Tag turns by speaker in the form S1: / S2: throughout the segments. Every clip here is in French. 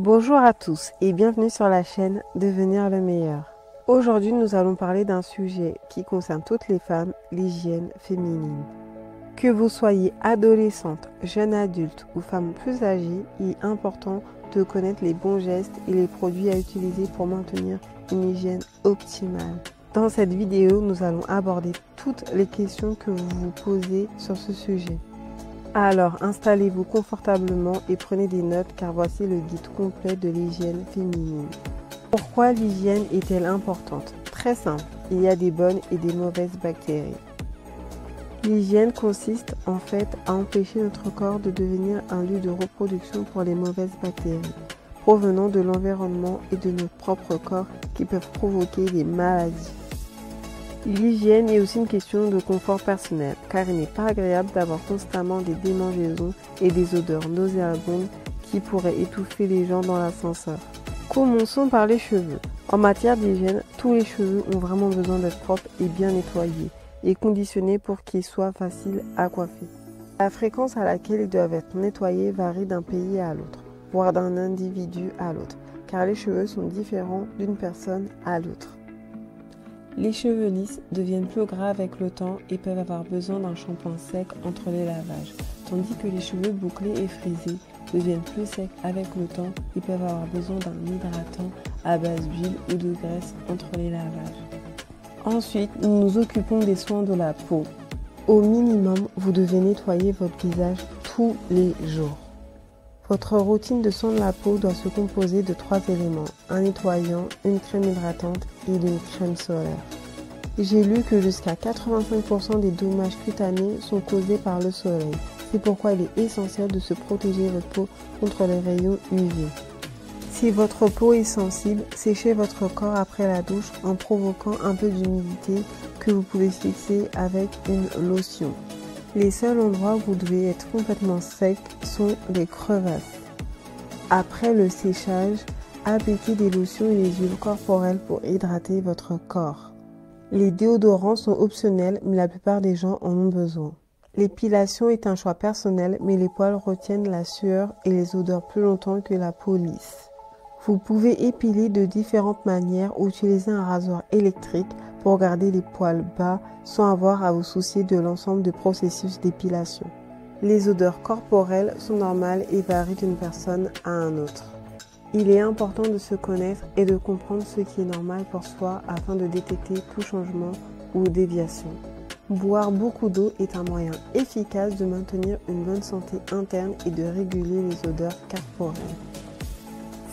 S1: Bonjour à tous et bienvenue sur la chaîne Devenir le meilleur. Aujourd'hui, nous allons parler d'un sujet qui concerne toutes les femmes, l'hygiène féminine. Que vous soyez adolescente, jeune adulte ou femme plus âgée, il est important de connaître les bons gestes et les produits à utiliser pour maintenir une hygiène optimale. Dans cette vidéo, nous allons aborder toutes les questions que vous vous posez sur ce sujet. Alors installez-vous confortablement et prenez des notes car voici le guide complet de l'hygiène féminine. Pourquoi l'hygiène est-elle importante? Très simple, il y a des bonnes et des mauvaises bactéries. L'hygiène consiste en fait à empêcher notre corps de devenir un lieu de reproduction pour les mauvaises bactéries provenant de l'environnement et de notre propre corps qui peuvent provoquer des maladies. L'hygiène est aussi une question de confort personnel, car il n'est pas agréable d'avoir constamment des démangeaisons et des odeurs nauséabondes qui pourraient étouffer les gens dans l'ascenseur. Commençons par les cheveux. En matière d'hygiène, tous les cheveux ont vraiment besoin d'être propres et bien nettoyés et conditionnés pour qu'ils soient faciles à coiffer. La fréquence à laquelle ils doivent être nettoyés varie d'un pays à l'autre, voire d'un individu à l'autre, car les cheveux sont différents d'une personne à l'autre. Les cheveux lisses deviennent plus gras avec le temps et peuvent avoir besoin d'un shampoing sec entre les lavages, tandis que les cheveux bouclés et frisés deviennent plus secs avec le temps et peuvent avoir besoin d'un hydratant à base d'huile ou de graisse entre les lavages. Ensuite, nous nous occupons des soins de la peau. Au minimum, vous devez nettoyer votre visage tous les jours. Votre routine de soins de la peau doit se composer de 3 éléments, un nettoyant, une crème hydratante et une crème solaire. J'ai lu que jusqu'à 85% des dommages cutanés sont causés par le soleil. C'est pourquoi il est essentiel de se protéger votre peau contre les rayons UV. Si votre peau est sensible, séchez votre corps après la douche en provoquant un peu d'humidité que vous pouvez fixer avec une lotion. Les seuls endroits où vous devez être complètement sec sont les crevasses. Après le séchage, appliquez des lotions et des huiles corporelles pour hydrater votre corps. Les déodorants sont optionnels, mais la plupart des gens en ont besoin. L'épilation est un choix personnel, mais les poils retiennent la sueur et les odeurs plus longtemps que la peau lisse. Vous pouvez épiler de différentes manières ou utiliser un rasoir électrique pour garder les poils bas sans avoir à vous soucier de l'ensemble du processus d'épilation. Les odeurs corporelles sont normales et varient d'une personne à un autre. Il est important de se connaître et de comprendre ce qui est normal pour soi afin de détecter tout changement ou déviation. Boire beaucoup d'eau est un moyen efficace de maintenir une bonne santé interne et de réguler les odeurs corporelles.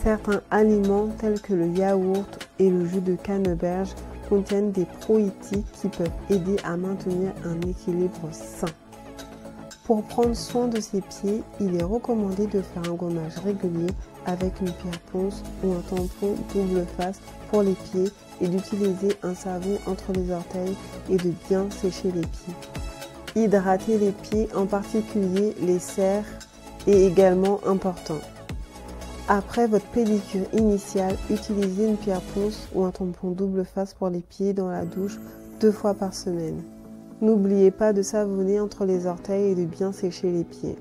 S1: Certains aliments tels que le yaourt et le jus de canneberge contiennent des probiotiques qui peuvent aider à maintenir un équilibre sain. Pour prendre soin de ses pieds, il est recommandé de faire un gommage régulier avec une pierre ponce ou un tampon double face pour les pieds et d'utiliser un savon entre les orteils et de bien sécher les pieds. Hydrater les pieds, en particulier les serres, est également important. Après votre pédicure initiale, utilisez une pierre ponce ou un tampon double face pour les pieds dans la douche 2 fois par semaine. N'oubliez pas de savonner entre les orteils et de bien sécher les pieds.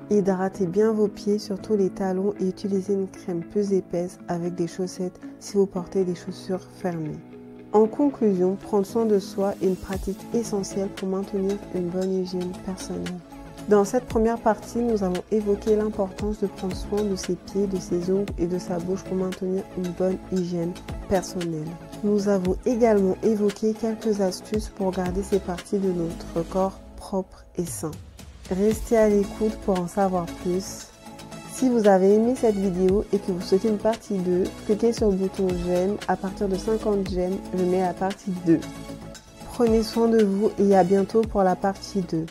S1: Hydratez bien vos pieds, surtout les talons, et utilisez une crème plus épaisse avec des chaussettes si vous portez des chaussures fermées. En conclusion, prendre soin de soi est une pratique essentielle pour maintenir une bonne hygiène personnelle. Dans cette première partie, nous avons évoqué l'importance de prendre soin de ses pieds, de ses ongles et de sa bouche pour maintenir une bonne hygiène personnelle. Nous avons également évoqué quelques astuces pour garder ces parties de notre corps propres et sains. Restez à l'écoute pour en savoir plus. Si vous avez aimé cette vidéo et que vous souhaitez une partie 2, cliquez sur le bouton j'aime. À partir de 50 j'aime, je mets la partie 2. Prenez soin de vous et à bientôt pour la partie 2.